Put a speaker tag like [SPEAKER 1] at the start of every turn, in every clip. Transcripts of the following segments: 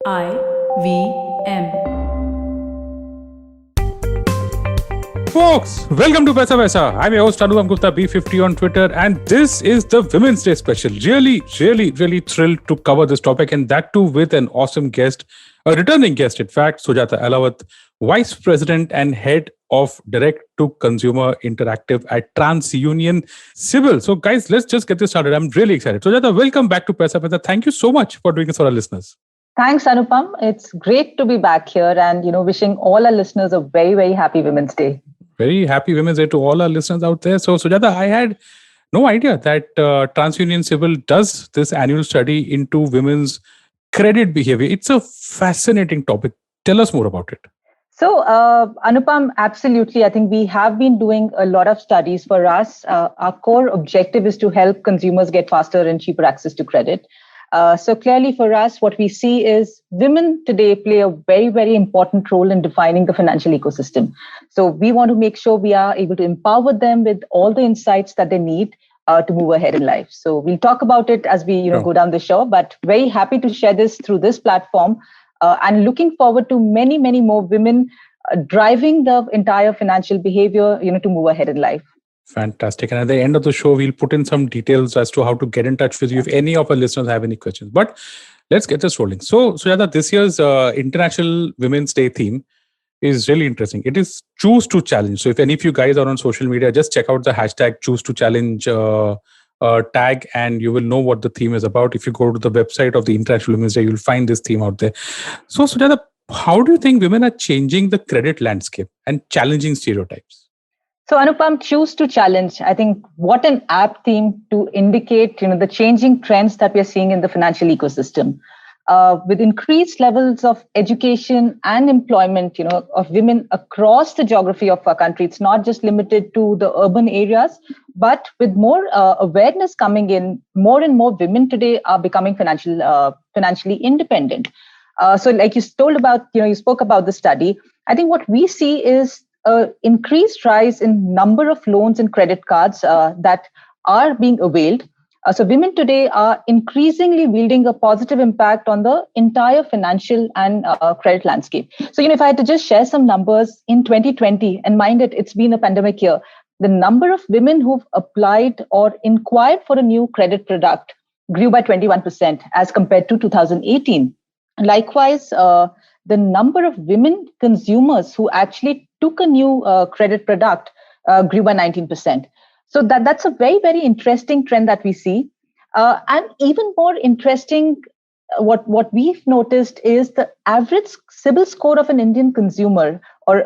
[SPEAKER 1] IVM.
[SPEAKER 2] Folks, welcome to Paisa Vaisa. I'm your host Anupam Gupta, B50 on Twitter, and this is the Women's Day special. Really thrilled to cover this topic, and that too with an awesome guest, a returning guest, in fact, Sujata Alawat, Vice President and Head of Direct to Consumer Interactive at TransUnion Civil. So, guys, let's just get this started. I'm really excited. Sujata, welcome back to Paisa Vaisa. Thank you so much for doing this for our listeners.
[SPEAKER 3] Thanks, Anupam. It's great to be back here and, wishing all our listeners a very, very happy Women's Day.
[SPEAKER 2] Very happy Women's Day to all our listeners out there. So, Sujata, I had no idea that TransUnion Civil does this annual study into women's credit behavior. It's a fascinating topic. Tell us more about it.
[SPEAKER 3] So, Anupam, absolutely. I think we have been doing a lot of studies for us. Our core objective is to help consumers get faster and cheaper access to credit. So clearly for us, what we see is women today play a very, very important role in defining the financial ecosystem. So we want to make sure we are able to empower them with all the insights that they need to move ahead in life. So we'll talk about it as we go down the show, but very happy to share this through this platform and looking forward to many, many more women driving the entire financial behavior, to move ahead in life.
[SPEAKER 2] Fantastic. And at the end of the show, we'll put in some details as to how to get in touch with you if any of our listeners have any questions. But let's get this rolling. So, Sujata, this year's International Women's Day theme is really interesting. It is Choose to Challenge. So if any of you guys are on social media, just check out the hashtag Choose to Challenge tag and you will know what the theme is about. If you go to the website of the International Women's Day, you'll find this theme out there. So, Sujata, how do you think women are changing the credit landscape and challenging stereotypes?
[SPEAKER 3] So Anupam, Choose to Challenge. I think what an apt theme to indicate, the changing trends that we are seeing in the financial ecosystem. With increased levels of education and employment, of women across the geography of our country, it's not just limited to the urban areas, but with more awareness coming in, more and more women today are becoming financially independent. So, like you told about, you spoke about the study. I think what we see is increased rise in number of loans and credit cards that are being availed. So women today are increasingly wielding a positive impact on the entire financial and credit landscape. So, if I had to just share some numbers in 2020, and mind it, it's been a pandemic year, the number of women who've applied or inquired for a new credit product grew by 21% as compared to 2018. Likewise, the number of women consumers who actually took a new credit product grew by 19%. So that's a very, very interesting trend that we see. And even more interesting, what we've noticed is the average CIBIL score of an Indian consumer or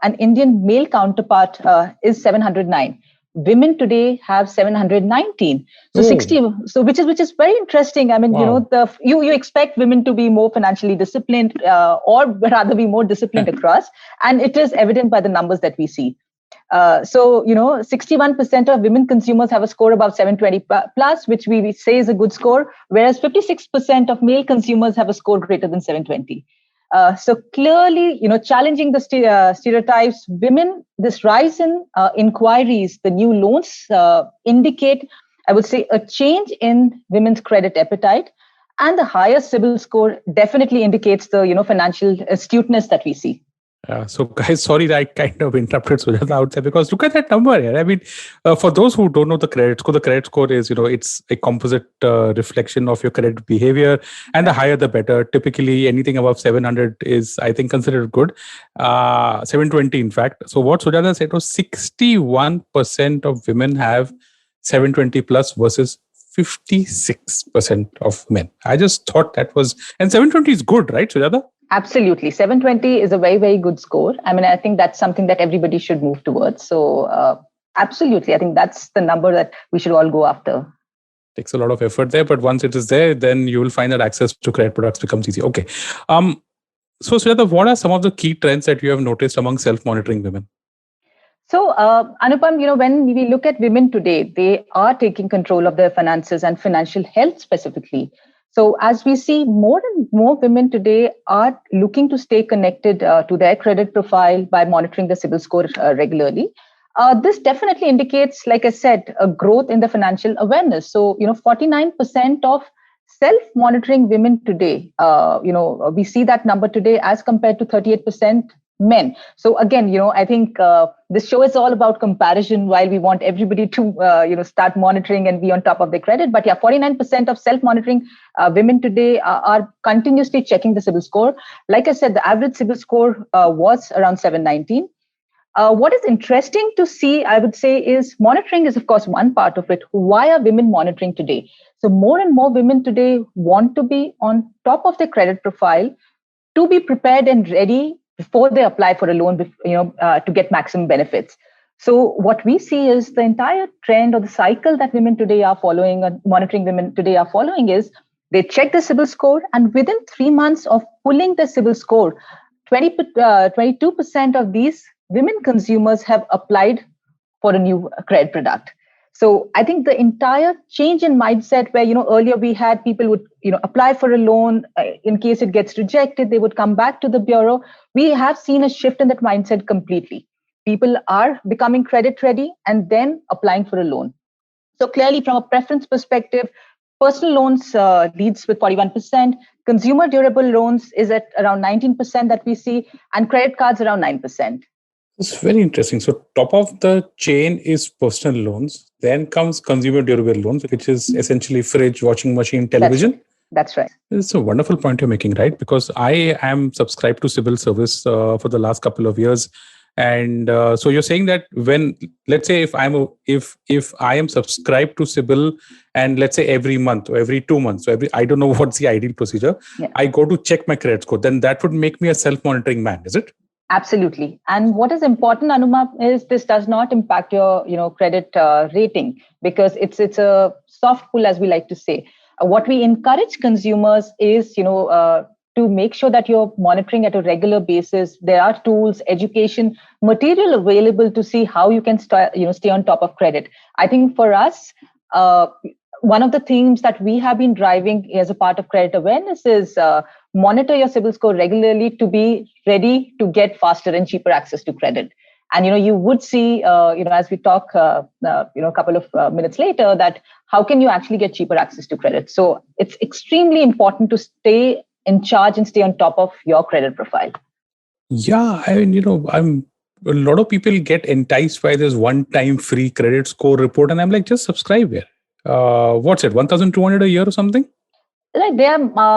[SPEAKER 3] an Indian male counterpart is 709. Women today have 719, so 60. So which is very interesting. I mean, wow. You expect women to be more financially disciplined, or rather be more disciplined across, and it is evident by the numbers that we see. So 61% of women consumers have a score above 720 plus, which we say is a good score, whereas 56% of male consumers have a score greater than 720. So clearly, challenging the stereotypes, women, this rise in inquiries, the new loans indicate, I would say, a change in women's credit appetite, and the higher CIBIL score definitely indicates the financial astuteness that we see.
[SPEAKER 2] So guys, sorry that I kind of interrupted Sujata out there, because look at that number here. I mean, for those who don't know the credit score is, it's a composite reflection of your credit behavior, and the higher the better. Typically, anything above 700 is, I think, considered good. 720, in fact. So what Sujata said was 61% of women have 720 plus versus 56% of men. I just thought that was, and 720 is good, right, Sujata?
[SPEAKER 3] Absolutely. 720 is a very, very good score. I mean, I think that's something that everybody should move towards. So absolutely, I think that's the number that we should all go after.
[SPEAKER 2] Takes a lot of effort there, but once it is there, then you will find that access to credit products becomes easy. Okay. So Sujata, what are some of the key trends that you have noticed among self-monitoring women?
[SPEAKER 3] So, Anupam, when we look at women today, they are taking control of their finances and financial health specifically. So as we see, more and more women today are looking to stay connected to their credit profile by monitoring the CIBIL score regularly. This definitely indicates, like I said, a growth in the financial awareness. So, 49% of self-monitoring women today, we see that number today as compared to 38% men. So again, I think this show is all about comparison, while we want everybody to, start monitoring and be on top of their credit. But yeah, 49% of self-monitoring women today are continuously checking the CIBIL score. Like I said, the average CIBIL score was around 719. What is interesting to see, I would say, is monitoring is, of course, one part of it. Why are women monitoring today? So more and more women today want to be on top of their credit profile to be prepared and ready before they apply for a loan, to get maximum benefits. So what we see is the entire trend or the cycle that women today are following, and monitoring women today are following, is they check the CIBIL score, and within 3 months of pulling the CIBIL score, 22% of these women consumers have applied for a new credit product. So I think the entire change in mindset, where earlier we had people would apply for a loan, in case it gets rejected, they would come back to the bureau. We have seen a shift in that mindset completely. People are becoming credit ready and then applying for a loan. So clearly, from a preference perspective, personal loans leads with 41%. Consumer durable loans is at around 19% that we see, and credit cards around 9%.
[SPEAKER 2] It's very interesting. So top of the chain is personal loans. Then comes consumer durable loans, which is essentially fridge, washing machine, television.
[SPEAKER 3] That's right.
[SPEAKER 2] It's a wonderful point you're making, right? Because I am subscribed to CIBIL service for the last couple of years. And so you're saying that when, let's say, if I am subscribed to CIBIL, and let's say every month or every 2 months, so I don't know what's the ideal procedure, I go to check my credit score, then that would make me a self-monitoring man, is it?
[SPEAKER 3] Absolutely. And what is important, Anuma, is this does not impact your, credit rating, because it's a soft pull, as we like to say. What we encourage consumers is, to make sure that you're monitoring at a regular basis. There are tools, education, material available to see how you can stay on top of credit. I think for us, one of the themes that we have been driving as a part of credit awareness is monitor your CIBIL score regularly to be ready to get faster and cheaper access to credit. And you would see, as we talk, a couple of minutes later, that how can you actually get cheaper access to credit? So it's extremely important to stay in charge and stay on top of your credit profile.
[SPEAKER 2] Yeah, I mean, a lot of people get enticed by this one-time free credit score report, and I'm like, just subscribe here. What's it, 1,200 a year or something?
[SPEAKER 3] Like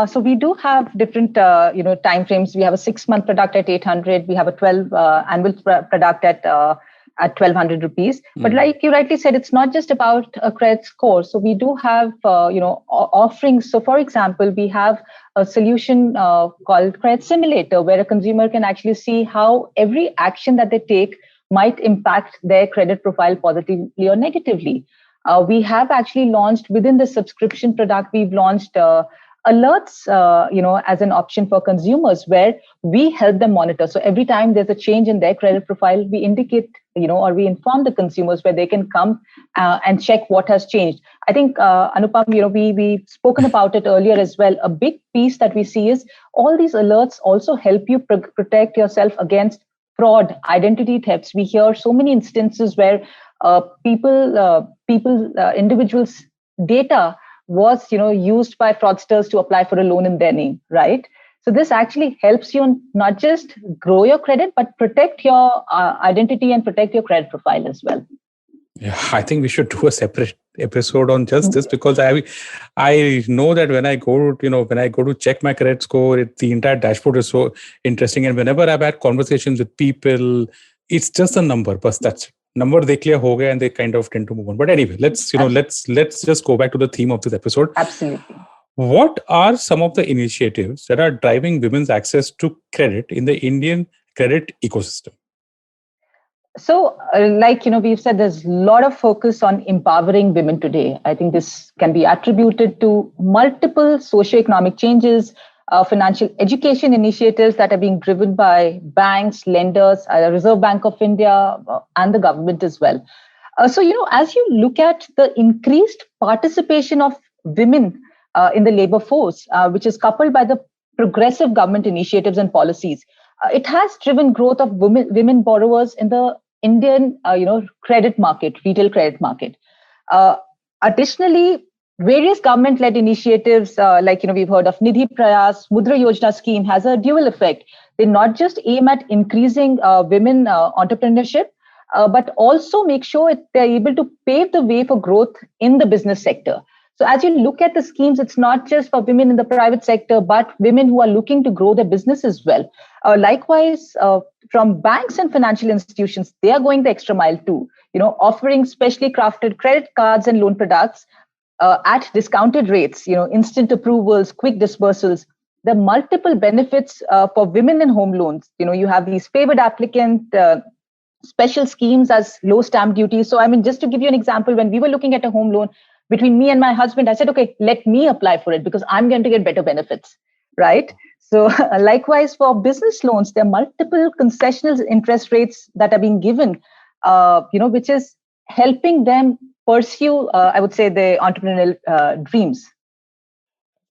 [SPEAKER 3] so we do have different, time frames. We have a 6-month product at 800. We have a 12 annual product at 1,200 rupees. But like you rightly said, it's not just about a credit score. So we do have, offerings. So for example, we have a solution called Credit Simulator, where a consumer can actually see how every action that they take might impact their credit profile positively or negatively. We have actually launched within the subscription product, we've launched alerts, as an option for consumers, where we help them monitor. So every time there's a change in their credit profile, we indicate, or we inform the consumers where they can come and check what has changed. I think, Anupam, we've spoken about it earlier as well. A big piece that we see is all these alerts also help you protect yourself against fraud, identity thefts. We hear so many instances where individuals' data was, used by fraudsters to apply for a loan in their name, right? So this actually helps you not just grow your credit, but protect your identity and protect your credit profile as well.
[SPEAKER 2] Yeah, I think we should do a separate episode on just this, because I know that when I go to check my credit score, the entire dashboard is so interesting. And whenever I've had conversations with people, it's just a number, but that's it. Number they clear ho gaya, and they kind of tend to move on. But anyway, let's just go back to the theme of this episode.
[SPEAKER 3] Absolutely.
[SPEAKER 2] What are some of the initiatives that are driving women's access to credit in the Indian credit ecosystem?
[SPEAKER 3] So, we've said, there's a lot of focus on empowering women today. I think this can be attributed to multiple socioeconomic changes, financial education initiatives that are being driven by banks, lenders, Reserve Bank of India, and the government as well. So, as you look at the increased participation of women in the labor force, which is coupled by the progressive government initiatives and policies, it has driven growth of women borrowers in the Indian, credit market, retail credit market. Additionally, various government-led initiatives, we've heard of Nidhi Prayas, Mudra Yojana scheme has a dual effect. They not just aim at increasing women entrepreneurship, but also make sure they're able to pave the way for growth in the business sector. So as you look at the schemes, it's not just for women in the private sector, but women who are looking to grow their business as well. Likewise, from banks and financial institutions, they are going the extra mile too, offering specially crafted credit cards and loan products at discounted rates, instant approvals, quick disbursals. There are multiple benefits for women in home loans. You have these favored applicant special schemes as low stamp duty. So, just to give you an example, when we were looking at a home loan between me and my husband, I said, okay, let me apply for it because I'm going to get better benefits, right? So likewise, for business loans, there are multiple concessional interest rates that are being given, which is helping them pursue, I would say, their entrepreneurial dreams.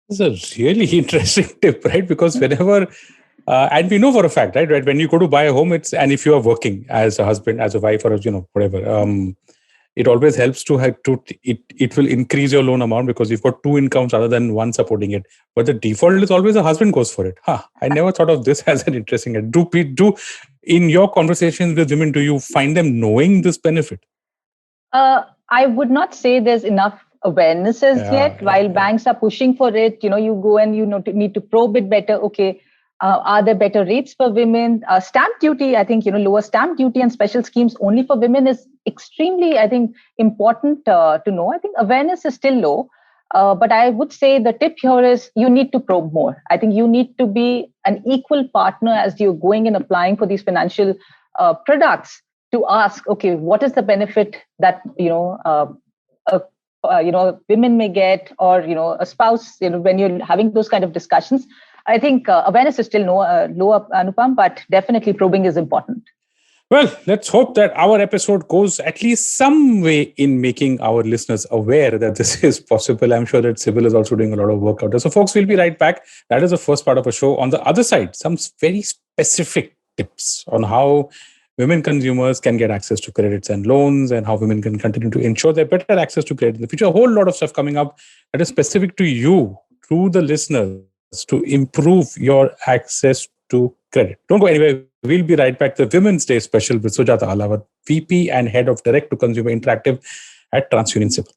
[SPEAKER 2] This is a really interesting tip, right? Because whenever, and we know for a fact, right, when you go to buy a home, and if you are working as a husband, as a wife, or whatever, it always helps it will increase your loan amount because you've got two incomes rather than one supporting it. But the default is always a husband goes for it. I never thought of this as an interesting. Do in your conversations with women, do you find them knowing this benefit?
[SPEAKER 3] I would not say there's enough awareness yet. While banks are pushing for it, you go and you need to probe it better. Okay, are there better rates for women? Stamp duty, I think, lower stamp duty and special schemes only for women is extremely, I think, important to know. I think awareness is still low. But I would say the tip here is you need to probe more. I think you need to be an equal partner as you're going and applying for these financial products to ask, okay, what is the benefit that, women may get, or, a spouse, when you're having those kind of discussions. I think awareness is still low, Anupam, but definitely probing is important.
[SPEAKER 2] Well, let's hope that our episode goes at least some way in making our listeners aware that this is possible. I'm sure that Sybil is also doing a lot of work out there. So, folks, we'll be right back. That is the first part of a show. On the other side, some very specific tips on how women consumers can get access to credits and loans, and how women can continue to ensure they have better access to credit in the future. A whole lot of stuff coming up that is specific to you, to the listeners, to improve your access to credit. Don't go anywhere. We'll be right back. The Women's Day special with Sujata Ahlawat, VP and Head of Direct to Consumer Interactive at TransUnion Sybil.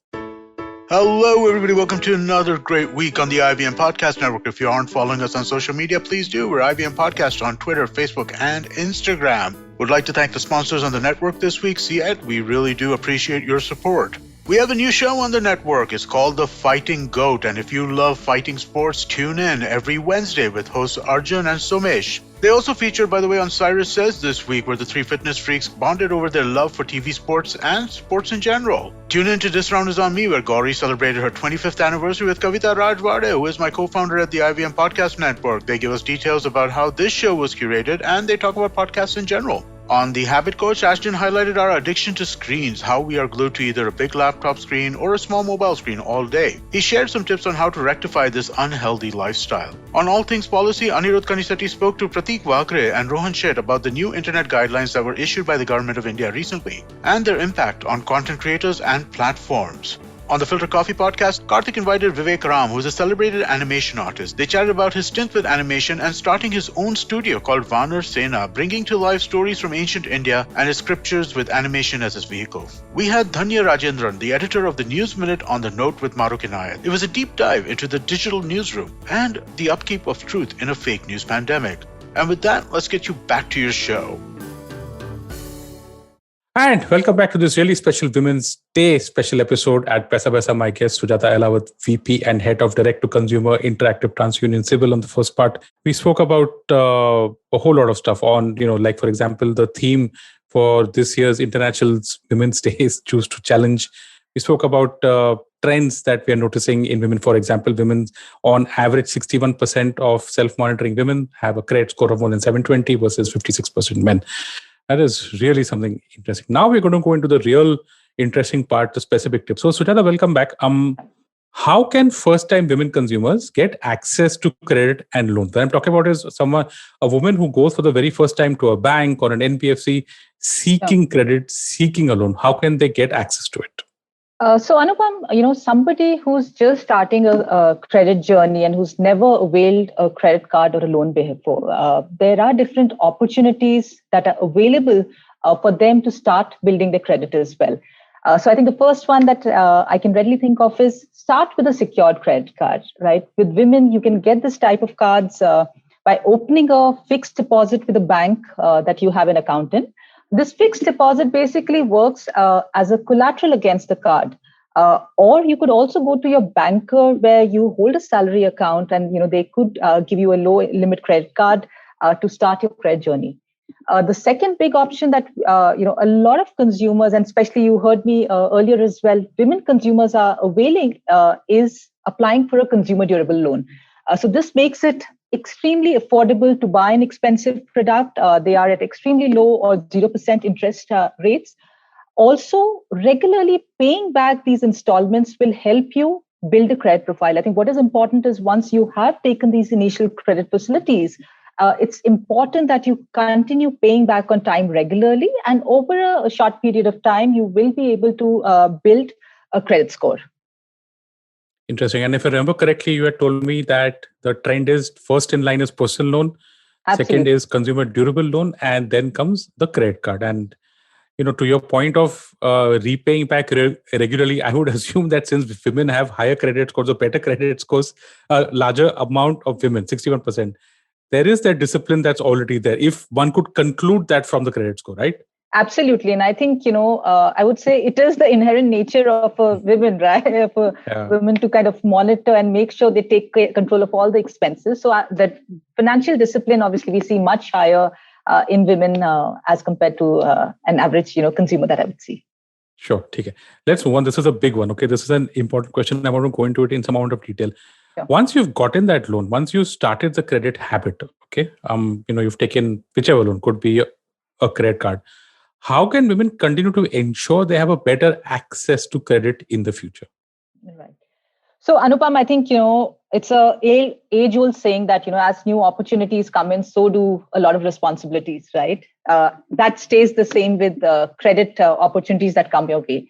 [SPEAKER 1] Hello, everybody. Welcome to another great week on the IVM Podcast Network. If you aren't following us on social media, please do. We're IVM Podcast on Twitter, Facebook, and Instagram. Would like to thank the sponsors on the network this week, CED. We really do appreciate your support. We have a new show on the network. It's called The Fighting Goat. And if you love fighting sports, tune in every Wednesday with hosts Arjun and Somesh. They also featured, by the way, on Cyrus Says this week, where the three fitness freaks bonded over their love for TV sports and sports in general. Tune in to This Round Is On Me, where Gauri celebrated her 25th anniversary with Kavita Rajwade, who is my co-founder at the IVM Podcast Network. They give us details about how this show was curated, and they talk about podcasts in general. On The Habit Coach, Ashton highlighted our addiction to screens, how we are glued to either a big laptop screen or a small mobile screen all day. He shared some tips on how to rectify this unhealthy lifestyle. On All Things Policy, Anirudh Kanisetti spoke to Pratik Vakre and Rohan Sheth about the new internet guidelines that were issued by the Government of India recently, and their impact on content creators and platforms. On the Filter Coffee podcast, Karthik invited Vivek Ram, who is a celebrated animation artist. They chatted about his stint with animation and starting his own studio called Vanar Sena, bringing to life stories from ancient India and his scriptures with animation as his vehicle. We had Dhanya Rajendran, the editor of the News Minute, on the Note with Maruk Inayat. It was a deep dive into the digital newsroom and the upkeep of truth in a fake news pandemic. And with that, let's get you back to your show.
[SPEAKER 2] And welcome back to this really special Women's Day special episode at Paisa Paisa. My guest, Sujata Ahlawat, VP and Head of Direct to Consumer Interactive TransUnion Sybil. On the first part, we spoke about a whole lot of stuff on, like, for example, the theme for this year's International Women's Day is Choose to Challenge. We spoke about trends that we are noticing in women. For example, women, on average, 61% of self-monitoring women have a credit score of more than 720 versus 56% men. That is really something interesting. Now we're going to go into the real interesting part, the specific tips. So, Sujata, welcome back. How can first-time women consumers get access to credit and loans? What I'm talking about is a woman who goes for the very first time to a bank or an NBFC seeking credit, seeking a loan. How can they get access to it?
[SPEAKER 3] So Anupam, somebody who's just starting a credit journey and who's never availed a credit card or a loan before, there are different opportunities that are available for them to start building their credit as well. So I think the first one that I can readily think of is start with a secured credit card, right? With women, you can get this type of cards by opening a fixed deposit with a bank that you have an account in. This fixed deposit basically works as a collateral against the card. Or you could also go to your banker where you hold a salary account, and they could give you a low limit credit card to start your credit journey. The second big option that a lot of consumers, and especially you heard me earlier as well, women consumers are availing is applying for a consumer durable loan. So this makes it extremely affordable to buy an expensive product. They are at extremely low or 0% interest rates. Also, regularly paying back these installments will help you build a credit profile. I think what is important is once you have taken these initial credit facilities, it's important that you continue paying back on time regularly. And over a short period of time, you will be able to build a credit score.
[SPEAKER 2] Interesting. And if I remember correctly, you had told me that the trend is first in line is personal loan,
[SPEAKER 3] Absolutely.
[SPEAKER 2] second is consumer durable loan, and then comes the credit card. And to your point of repaying back regularly, I would assume that since women have higher credit scores or better credit scores, a larger amount of women, 61%, there is that discipline that's already there. If one could conclude that from the credit score, right?
[SPEAKER 3] Absolutely. And I think, I would say it is the inherent nature of women, right? For women to kind of monitor and make sure they take control of all the expenses. So that financial discipline, obviously, we see much higher in women as compared to an average, consumer that I would see.
[SPEAKER 2] Sure. Okay. Let's move on. This is a big one. Okay. This is an important question. I want to go into it in some amount of detail. Yeah. Once you've gotten that loan, once you started the credit habit, okay, you've taken whichever loan, could be a credit card. How can women continue to ensure they have a better access to credit in the future?
[SPEAKER 3] Right. So Anupam, I think, it's a age-old saying that, as new opportunities come in, so do a lot of responsibilities, right? That stays the same with credit opportunities that come your way.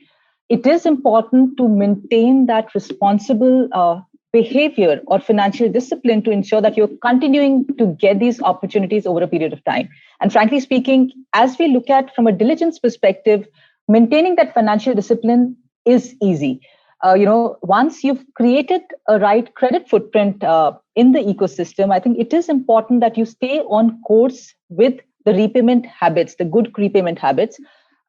[SPEAKER 3] It is important to maintain that responsible behavior or financial discipline to ensure that you're continuing to get these opportunities over a period of time. And frankly speaking, as we look at from a diligence perspective, maintaining that financial discipline is easy. Once you've created a right credit footprint in the ecosystem, I think it is important that you stay on course with the repayment habits, the good repayment habits.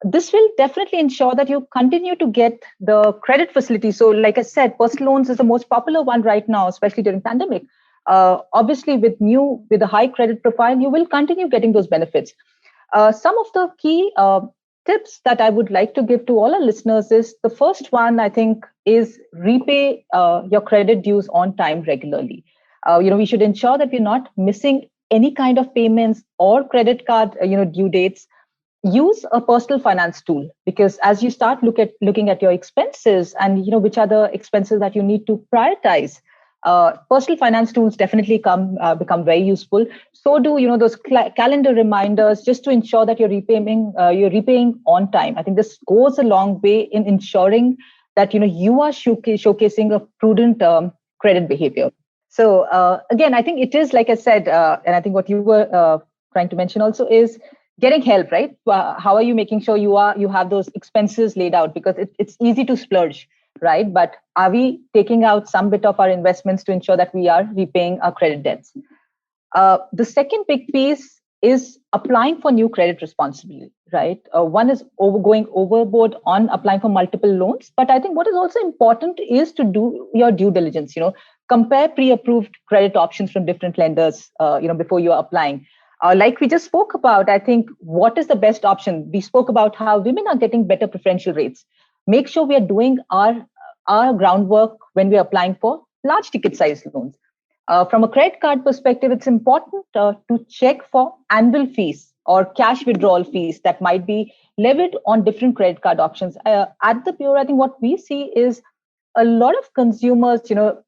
[SPEAKER 3] This will definitely ensure that you continue to get the credit facility. So like I said, personal loans is the most popular one right now, especially during pandemic. Obviously, with a high credit profile, you will continue getting those benefits. Some of the key tips that I would like to give to all our listeners is the first one, I think, is repay your credit dues on time regularly. We should ensure that we're not missing any kind of payments or credit card, due dates. Use a personal finance tool, because as you start looking at your expenses and which are the expenses that you need to prioritize, personal finance tools definitely become very useful. So do those calendar reminders, just to ensure that you're repaying on time. I think this goes a long way in ensuring that you are showcasing a prudent credit behavior. So again, I think it is, like I said, and I think what you were trying to mention also is getting help, right? How are you making sure you have those expenses laid out? Because it's easy to splurge, right? But are we taking out some bit of our investments to ensure that we are repaying our credit debts? The second big piece is applying for new credit responsibly, right? One is going overboard on applying for multiple loans. But I think what is also important is to do your due diligence, compare pre-approved credit options from different lenders, before you're applying. Like we just spoke about, I think what is the best option? We spoke about how women are getting better preferential rates. Make sure we are doing our groundwork when we're applying for large ticket size loans. From a credit card perspective, it's important to check for annual fees or cash withdrawal fees that might be levied on different credit card options. At the Bureau, I think what we see is a lot of consumers,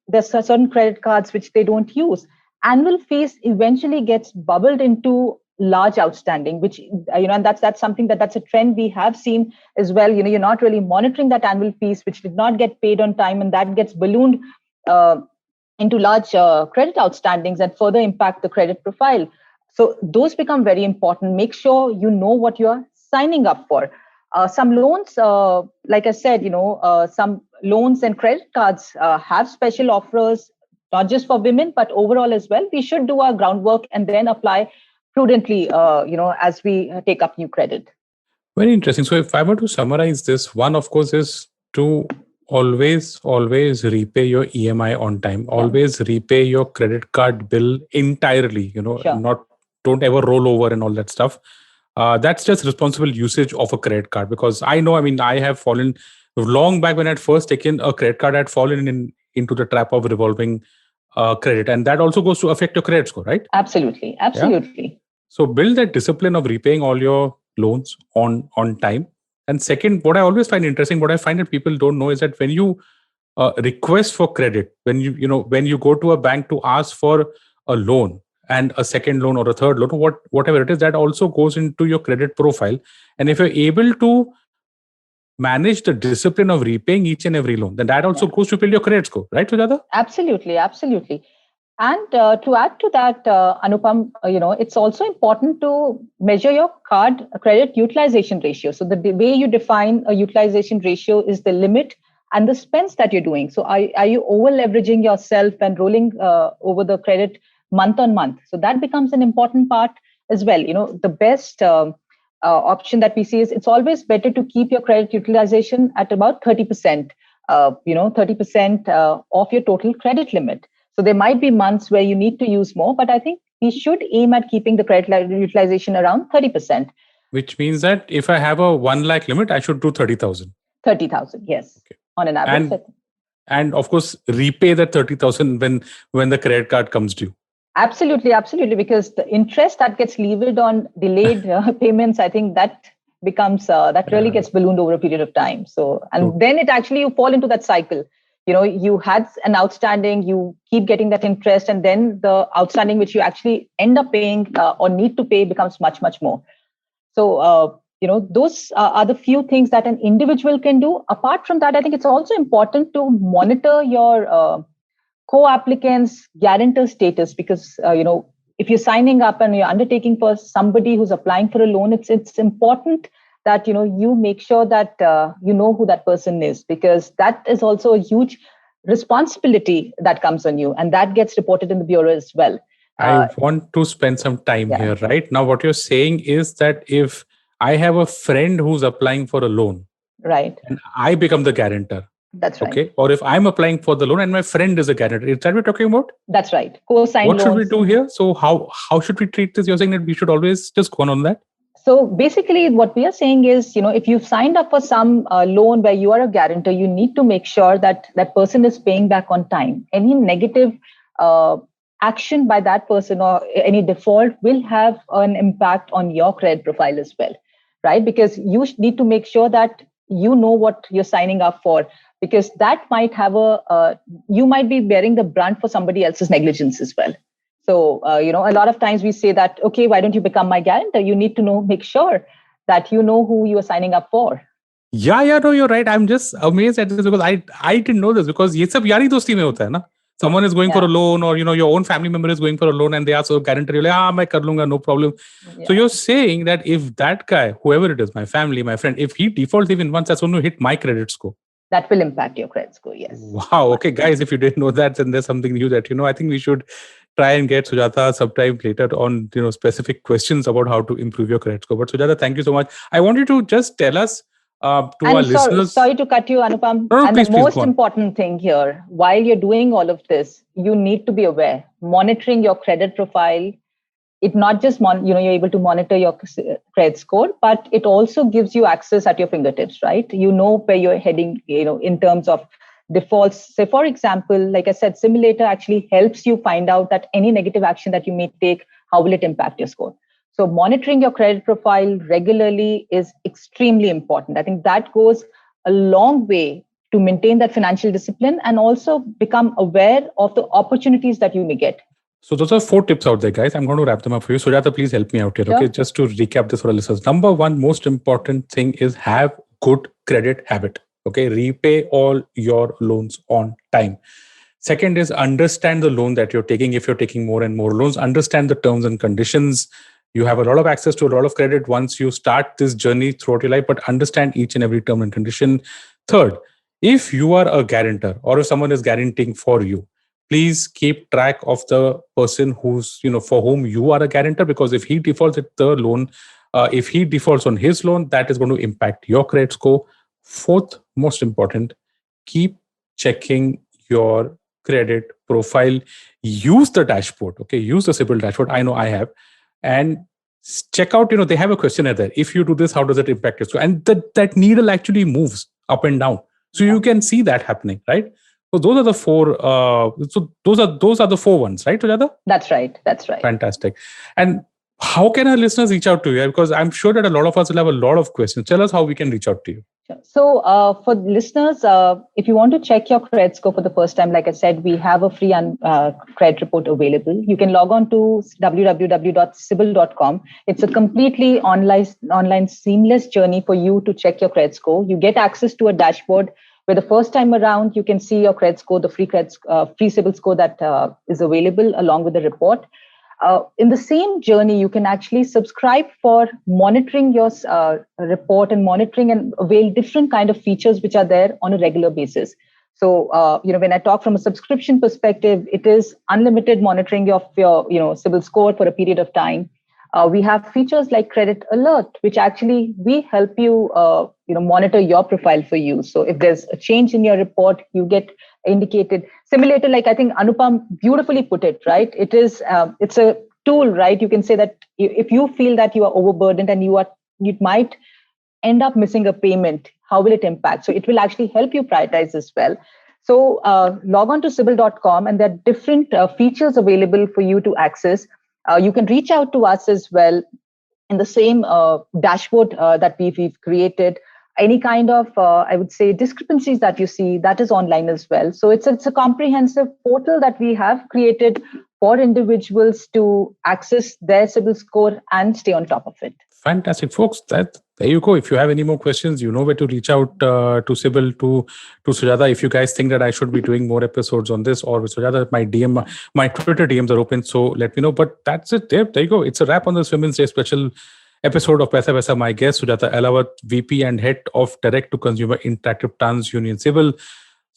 [SPEAKER 3] there's certain credit cards which they don't use. Annual fees eventually gets bubbled into large outstanding, which and that's something that's a trend we have seen as well. You're not really monitoring that annual fees, which did not get paid on time, and that gets ballooned into large credit outstandings and further impact the credit profile. So those become very important. Make sure you know what you are signing up for. Some loans, like I said, some loans and credit cards have special offers, not just for women, but overall as well. We should do our groundwork and then apply prudently, as we take up new credit.
[SPEAKER 2] Very interesting. So if I were to summarize this, one, of course, is to always repay your EMI on time. Always repay your credit card bill entirely.
[SPEAKER 3] Sure.
[SPEAKER 2] Don't ever roll over and all that stuff. That's just responsible usage of a credit card, because I know, I have fallen long back when I'd first taken a credit card, I'd fallen into the trap of revolving credit, and that also goes to affect your credit score, right?
[SPEAKER 3] Absolutely.
[SPEAKER 2] Yeah? So build that discipline of repaying all your loans on time. And second, what I always find interesting, what I find that people don't know, is that when you request for credit, when you go to a bank to ask for a loan and a second loan or a third loan, whatever it is, that also goes into your credit profile. And if you're able to manage the discipline of repaying each and every loan, then that also goes to build your credit score, right, Sujata?
[SPEAKER 3] Absolutely. And to add to that, Anupam, it's also important to measure your card credit utilization ratio. So the way you define a utilization ratio is the limit and the spends that you're doing. So are you over leveraging yourself and rolling over the credit month on month? So that becomes an important part as well. The best option that we see is it's always better to keep your credit utilization at about 30%, 30% of your total credit limit. So there might be months where you need to use more, but I think we should aim at keeping the credit utilization around 30%.
[SPEAKER 2] Which means that if I have a 1 lakh limit, I should do 30,000.
[SPEAKER 3] 30,000, yes. Okay. On an average.
[SPEAKER 2] And of course, repay that 30,000 when the credit card comes due.
[SPEAKER 3] Absolutely. Because the interest that gets levied on delayed payments, I think that becomes, really gets ballooned over a period of time. So, and then it actually, you fall into that cycle. You had an outstanding, you keep getting that interest, and then the outstanding which you actually end up paying or need to pay becomes much, much more. So, those are the few things that an individual can do. Apart from that, I think it's also important to monitor your co-applicants' guarantor status, because, if you're signing up and you're undertaking for somebody who's applying for a loan, it's important that you make sure that you know who that person is, because that is also a huge responsibility that comes on you, and that gets reported in the bureau as well.
[SPEAKER 2] I want to spend some time here. Right now, what you're saying is that if I have a friend who's applying for a loan,
[SPEAKER 3] right,
[SPEAKER 2] and I become the guarantor,
[SPEAKER 3] that's right.
[SPEAKER 2] Okay, or if I'm applying for the loan and my friend is a guarantor, is that what we're talking about?
[SPEAKER 3] That's right. Co-signed
[SPEAKER 2] loans. What should we do here? So how should we treat this? You're saying that we should always just go on that?
[SPEAKER 3] So basically, what we are saying is, if you've signed up for some loan where you are a guarantor, you need to make sure that that person is paying back on time. Any negative action by that person or any default will have an impact on your credit profile as well, right? Because you need to make sure that you know what you're signing up for, because that might have you might be bearing the brunt for somebody else's negligence as well. So, a lot of times we say that, okay, why don't you become my guarantor? You need to make sure that you know who you are signing up for.
[SPEAKER 2] Yeah, no, you're right. I'm just amazed at this because I didn't know this, because ye sab yari dosti mein hota hai na. Someone is going for a loan, or, your own family member is going for a loan and they ask for a guarantor. You're like, main kar lunga, no problem. Yeah. So you're saying that if that guy, whoever it is, my family, my friend, if he defaults even once, that's going to hit my credit score.
[SPEAKER 3] That will impact your credit score, yes.
[SPEAKER 2] Wow. Okay, guys, if you didn't know that, then there's something new that, I think we should try and get Sujata sometime later on, specific questions about how to improve your credit score. But Sujata, thank you so much. I want you to just tell us listeners.
[SPEAKER 3] Sorry to cut you, Anupam.
[SPEAKER 2] No,
[SPEAKER 3] and
[SPEAKER 2] please,
[SPEAKER 3] the most important thing here, while you're doing all of this, you need to be aware, monitoring your credit profile. It not just, you're able to monitor your credit score, but it also gives you access at your fingertips, right? You know where you're heading, in terms of defaults. Say, for example, like I said, Simulator actually helps you find out that any negative action that you may take, how will it impact your score? So monitoring your credit profile regularly is extremely important. I think that goes a long way to maintain that financial discipline and also become aware of the opportunities that you may get.
[SPEAKER 2] So those are 4 tips out there, guys. I'm going to wrap them up for you. Sujata, please help me out here.
[SPEAKER 3] Sure.
[SPEAKER 2] Okay, just to recap this for our listeners. Number 1, most important thing is have good credit habit. Okay, repay all your loans on time. Second is understand the loan that you're taking. If you're taking more and more loans, understand the terms and conditions. You have a lot of access to a lot of credit once you start this journey throughout your life, but understand each and every term and condition. Third, if you are a guarantor or if someone is guaranteeing for you, please keep track of the person who's, for whom you are a guarantor, because if he defaults at the loan, if he defaults on his loan, that is going to impact your credit score. Fourth, most important, keep checking your credit profile. Use the dashboard. Okay, use the CIBIL dashboard. I know I have. And check out, they have a questionnaire there. If you do this, how does it impact your score? And that needle actually moves up and down. So you can see that happening, right? So those are the 4. Those are the 4 ones, right, Sujata?
[SPEAKER 3] That's right.
[SPEAKER 2] Fantastic. And how can our listeners reach out to you? Because I'm sure that a lot of us will have a lot of questions. Tell us how we can reach out to you.
[SPEAKER 3] So for listeners, if you want to check your credit score for the first time, like I said, we have a free credit report available. You can log on to www.cibil.com. It's a completely online seamless journey for you to check your credit score. You get access to a dashboard where the first time around, you can see your credit score, the free CIBIL score that is available along with the report. In the same journey, you can actually subscribe for monitoring your report and monitoring and avail different kind of features which are there on a regular basis. So, when I talk from a subscription perspective, it is unlimited monitoring of your, CIBIL score for a period of time. We have features like Credit Alert, which actually we help you, monitor your profile for you. So if there's a change in your report, you get indicated. Similar to, like I think Anupam beautifully put it, right? It is, it's a tool, right? You can say that if you feel that you are overburdened and you might end up missing a payment, how will it impact? So it will actually help you prioritize as well. So log on to cibil.com and there are different features available for you to access. You can reach out to us as well in the same dashboard that we've created. Any kind of, I would say, discrepancies that you see, that is online as well. So it's a comprehensive portal that we have created for individuals to access their CIBIL score and stay on top of it.
[SPEAKER 2] Fantastic, folks. There you go. If you have any more questions, you know where to reach out to CIBIL, to Sujata. If you guys think that I should be doing more episodes on this or with Sujata, my Twitter DMs are open. So let me know. But that's it. There you go. It's a wrap on this Women's Day special episode of Paisa Vaisa. My guest, Sujata Ahlawat, VP and Head of Direct to Consumer Interactive TransUnion CIBIL.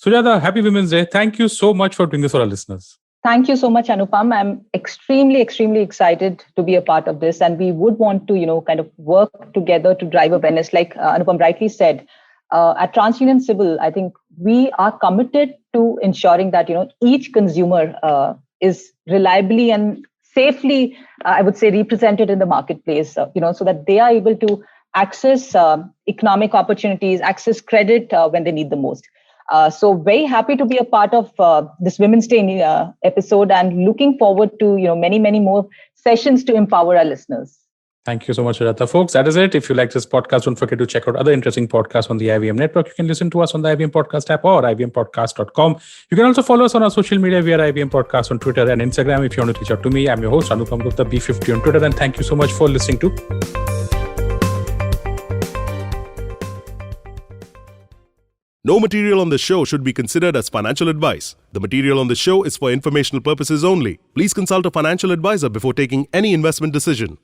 [SPEAKER 2] Sujata, happy Women's Day. Thank you so much for doing this for our listeners.
[SPEAKER 3] Thank you so much, Anupam. I'm extremely, extremely excited to be a part of this. And we would want to, kind of work together to drive awareness. Like Anupam rightly said, at TransUnion CIBIL, I think we are committed to ensuring that, each consumer is reliably and safely, I would say, represented in the marketplace, so that they are able to access economic opportunities, access credit when they need the most. So very happy to be a part of this Women's Day episode and looking forward to, many, many more sessions to empower our listeners.
[SPEAKER 2] Thank you so much, Sujata. Folks, that is it. If you like this podcast, don't forget to check out other interesting podcasts on the IVM network. You can listen to us on the IVM Podcast app or ivmpodcast.com. You can also follow us on our social media via IVM Podcast on Twitter and Instagram. If you want to reach out to me, I'm your host, Anupam Gupta, B50 on Twitter. And thank you so much for listening to
[SPEAKER 4] No material on this show should be considered as financial advice. The material on this show is for informational purposes only. Please consult a financial advisor before taking any investment decision.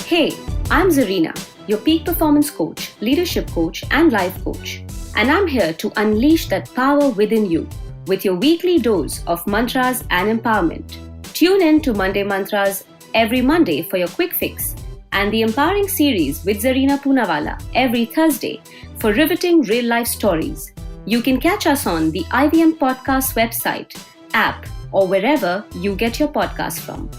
[SPEAKER 5] Hey, I'm Zarina, your peak performance coach, leadership coach, and life coach. And I'm here to unleash that power within you with your weekly dose of mantras and empowerment. Tune in to Monday Mantras every Monday for your quick fix and the Empowering series with Zarina Poonawalla every Thursday for riveting real-life stories. You can catch us on the IVM Podcast website, app, or wherever you get your podcasts from.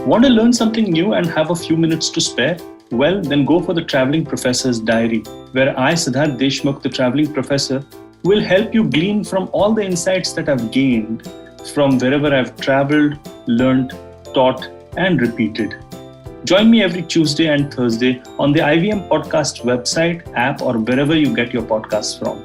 [SPEAKER 6] Want to learn something new and have a few minutes to spare? Well, then go for the Traveling Professor's Diary, where I, Siddharth Deshmukh, the Traveling Professor, will help you glean from all the insights that I've gained from wherever I've traveled, learned, taught, and repeated. Join me every Tuesday and Thursday on the IVM Podcast website, app, or wherever you get your podcasts from.